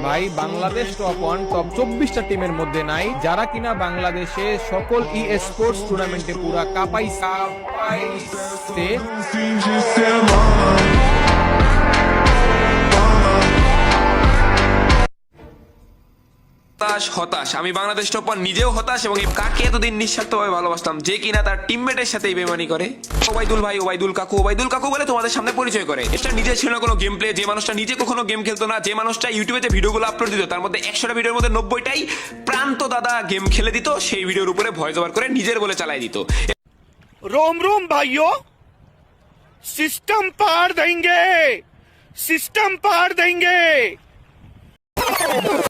ভাই Bangladesh top 1 top 24টা টিমের মধ্যে নাই যারা কিনা বাংলাদেশে সকল স্পোর্টস টুর্নামেন্টে পুরা কাপাইছে। হতাশ আমি বাংলাদেশ টপ 1 নিজেও হতাশ এবং কাকে এতদিন নিঃস্বার্থভাবে ভালোবাসতাম যে কিনা তার টিমমেটের সাথে বেমানি করে। ওবাইদুল কাকু বলে তোমাদের সামনে পরিচয় করে। এটা নিজে ছিল না কোনো গেম প্লে, যে মানুষটা নিজে কখনো গেম খেলতো না, যে মানুষটা ইউটিউবে যে ভিডিওগুলো আপলোড দিত তার মধ্যে 100টা ভিডিওর মধ্যে 90টাই প্রান্ত দাদা গেম খেলে দিত, সেই ভিডিওর উপরে ভয়েস ওভার করে নিজের বলে চালাই দিত। रोम रोम भाइयों, सिस्टम पार देंगे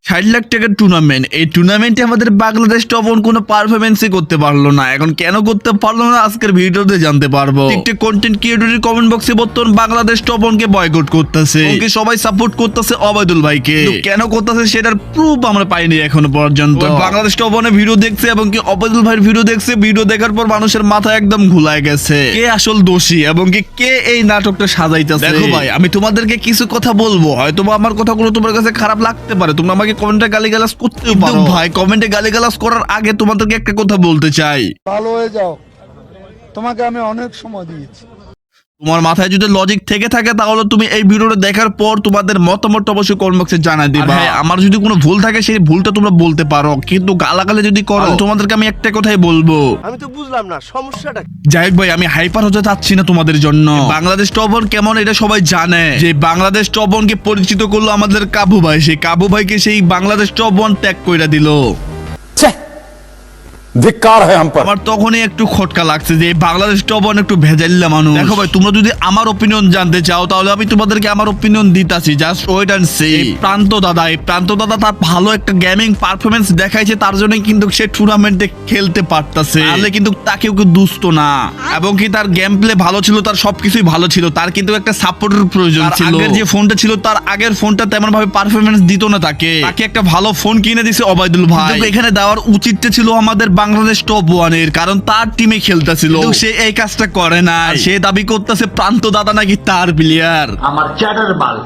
60 লাখ টাকার টুর্নামেন্ট। এই টুর্নামেন্টে আমাদের বাংলাদেশ টপ 1 কোনো পারফরমেন্সই করতে পারলো না। এখন কেন করতে পারলো না আজকের ভিডিওতে জানতে পারবো। টিকটক কন্টেন্ট ক্রিয়েটরের কমেন্ট বক্সে বর্তমান বাংলাদেশ টপ 1 কে বয়কট করতেছে, ওকে সবাই সাপোর্ট করতেছে ওবাইদুল ভাইকে। কেন করতেছে সেটার প্রুফ আমরা পাইনি এখনো পর্যন্ত। বাংলাদেশ টপ 1 এর ভিডিও দেখছে এবং কি ওবাইদুল ভাইয়ের ভিডিও দেখছে, ভিডিও দেখার পর মানুষের মাথা একদম ঘুলায় গেছে কে আসল দোষী এবং কি কে এই নাটকটা সাজাইতেছে। দেখো ভাই, আমি তোমাদেরকে কিছু কথা বলবো, হয়তো আমার কথাগুলো তোমার কাছে খারাপ লাগতে পারে, তোমরা আমাকে কমেন্টে গালিগালাজ করতেও পারো। ভাই কমেন্টে গালিগালাজ করার আগে তোমাদেরকে একটা কথা বলতে চাই, ভালো হয়ে যাও, তোমাকে আমি অনেক সময় দিয়েছি। তোমার মাথায় যদি লজিক থেকে থাকে তাহলে তুমি এই ভিডিওটা দেখার পর তোমাদের মতামত অবশ্যই কমেন্ট বক্সে জানাই দিবা। আমার যদি কোনো ভুল থাকে সেই ভুলটা তোমরা বলতে পারো, কিন্তু গালাগালি যদি করো তোমাদেরকে আমি একটা কথাই বলবো। আমি তো বুঝলাম না সমস্যাটা। যাই হোক ভাই, আমি হাইপার হতে চাচ্ছি না তোমাদের জন্য। বাংলাদেশ টপ 1 কেমন এটা সবাই জানে, যে বাংলাদেশ টপ 1 কে পরিচিত করলো আমাদের কাবু ভাই। সেই কাবু ভাইকে সেই বাংলাদেশ টপ 1 ত্যাগ কইরা দিল। আমার তখনই একটু খটকা লাগছে যে বাংলাদেশ টপ 1 একটু ভেজাইল্লা মানুষ। দেখো ভাই, তোমরা যদি আমার ওপিনিয়ন জানতে চাও তাহলে আমি তোমাদেরকে আমার ওপিনিয়ন দিতাছি, জাস্ট ওয়েট এন্ড সি। প্রান্ত দাদা তার ভালো একটা গেমিং পারফরমেন্স দেখাইছে, তার জন্য কিন্তু সে টুর্নামেন্টে খেলতে পারতাছে, তাহলে কিন্তু তাকেও কেউ দুষ্ট না। এবং কি তার গেম প্লে ভালো ছিল, তার সবকিছুই ভালো ছিল, তার কিন্তু একটা সাপোর্টের প্রয়োজন ছিল। আগের যে ফোনটা ছিল তার আগের ফোনটা তেমন ভাবে পারফরমেন্স দিত না, তাকে একটা ভালো ফোন কিনে দিছে ওবাইদুল ভাই। এখানে দেওয়ার উচিতটা ছিল আমাদের বাংলাদেশ টপ 1 এর, কারণ তার টিমে খেলতেছিল, সে এই কাজটা করে না। সে দাবি করতেছে প্রান্ত দাদা নাকি তার প্লেয়ার। আমার চ্যাটার বাল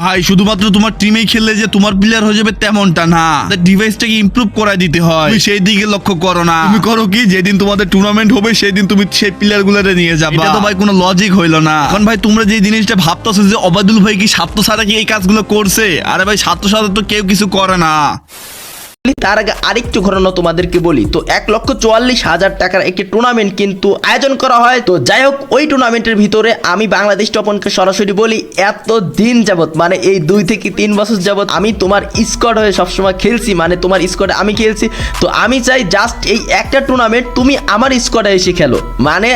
ভাই, শুধুমাত্র তোমার টিমে খেললে যে তোমার প্লেয়ার হয়ে যাবে তেমনটা না, ডিভাইসটাকে ইমপ্রুভ করাই দিতে হয়। তুমি সেই দিকে লক্ষ্য করো না, তুমি করো কি যেদিন তোমাদের টুর্নামেন্ট হবে সেই দিন তুমি সেই প্লেয়ার গুলোরে নিয়ে যাবে। এটা তো ভাই কোনো লজিক হইলো না। এখন ভাই তোমরা যে জিনিসটা ভাবতেছো যে ওবাইদুল ভাই কি স্বার্থ ছাড়া কি এই কাজগুলো করছে, আরে ভাই স্বার্থ ছাড়া তো কেউ কিছু করে না। তার আগে আরেকটু ঘটনা তোমাদেরকে বলি। তো 1,44,000 টাকার একটি টুর্নামেন্ট কিন্তু আয়োজন করা হয়। তো যাই হোক, ওই টুর্নামেন্টের ভিতরে আমি বাংলাদেশ টপ 1 কে সরাসরি বলি, এত দিন যাবত মানে এই 2 থেকে 3 বছর যাবত আমি তোমার স্কোয়াড হয়ে সবসময় খেলছি, মানে তোমার স্কোয়াডে আমি খেলছি। তো আমি চাই জাস্ট এই একটা টুর্নামেন্ট তুমি আমার স্কোয়াডে এসে খেলো, মানে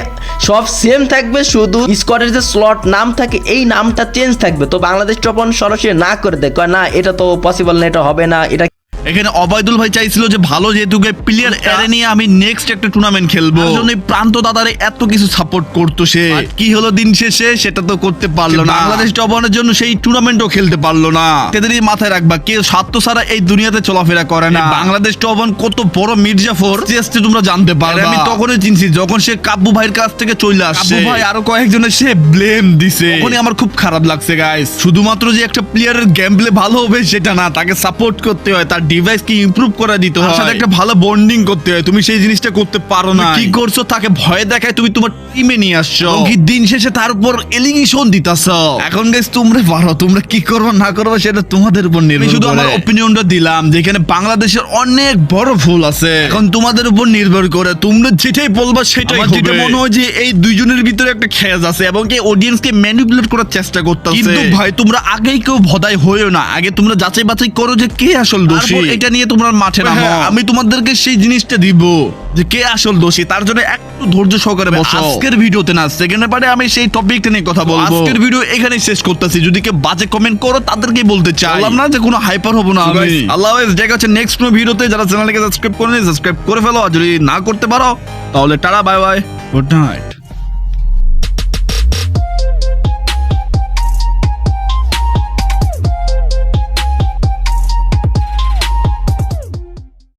সব সেম থাকবে, শুধু স্কোয়াডের যে স্লট নাম থাকে এই নামটা চেঞ্জ থাকবে। তো বাংলাদেশ টপ 1 সরাসরি না করে দেয়, না এটা তো পসিবল না, এটা হবে না। এটা এখানে ওবাইদুল ভাই চাইছিল যে ভালো যেহেতু প্লেয়ার এরে নিয়ে আমি নেক্সট একটা টুর্নামেন্ট খেলবো, জন্য প্রান্ত দাদারে এত কিছু সাপোর্ট করতো সে। কি হলো দিন শেষে সেটা তো করতে পারলো না। বাংলাদেশ টপ 1 এর জন্য সেই টুর্নামেন্টও খেলতে পারলো না। এদেরই মাথায় রাখবা, কেউ স্বার্থ ছাড়া এই দুনিয়াতে চলাফেরা করে না। বাংলাদেশ টপ 1 কত বড় মির্জাফর চেষ্টা তোমরা জানতে পারবে। আমি তখনই চিনছি যখন সে কাব্বু ভাইয়ের কাছ থেকে চলে আসছে। কাব্বু ভাই আরো কয়েকজনের সে ব্লেম দিছে, তখনই আমার খুব খারাপ লাগছে গাইস। শুধুমাত্র যে একটা প্লেয়ারের গেম প্লে ভালো হবে সেটা না, তাকে সাপোর্ট করতে হয়, তার ডিভাইস কি ইমপ্রুভ করে দিতে হয়, সাথে একটা ভালো বন্ডিং করতে হয়। তুমি সেই জিনিসটা করতে পারো না, কি করছো তাকে ভয় দেখায় তুমি তোমার টিমে নিয়ে আসছো, কি দিন শেষে তার উপর এলিগেশন দিতাছো। এখন গাইস তোমরা পারো, তোমরা কি করবে না করবে সেটা তোমাদের উপর নির্ভর করে। শুধু আমার অপিনিয়নটা দিলাম যেখানে বাংলাদেশের অনেক বড় ভুল আছে, এখন তোমাদের উপর নির্ভর করে তোমরা যেটাই বলবা সেটাই হবে। যেটা মনে হয় যে এই দুইজনের ভিতরে একটা খেজ আছে এবং কি অডিয়েন্সকে ম্যানিপুলেট করার চেষ্টা করতেছে। কিন্তু ভাই তোমরা আগেই কেউ ভদাই হইও না, আগে তোমরা যাচাই বাছাই করো যে কে আসল দোষী। এটা নিয়ে তোমরা মাঠে নামো, আমি তোমাদেরকে সেই জিনিসটা দিব যে কে আসল দোষী। তার জন্য একটু ধৈর্য সহকারে বসো। আজকের ভিডিওতে না সেকেন্ড পার্টে আমি সেই টপিকটা নিয়ে কথা বলবো। আজকের ভিডিও এখানেই শেষ করতেছি। যদি কেউ বাজে কমেন্ট করো তাদেরকে বলতে চাই, বললাম না যে কোনো হাইপার হবো না আমি। আল্লাহ হাফেজ, দেখা হচ্ছে নেক্সট কোনো ভিডিওতে। যারা চ্যানেলটাকে সাবস্ক্রাইব করেনি সাবস্ক্রাইব করে ফেলো, আর যদি না করতে পারো তাহলে tata, bye bye, good night.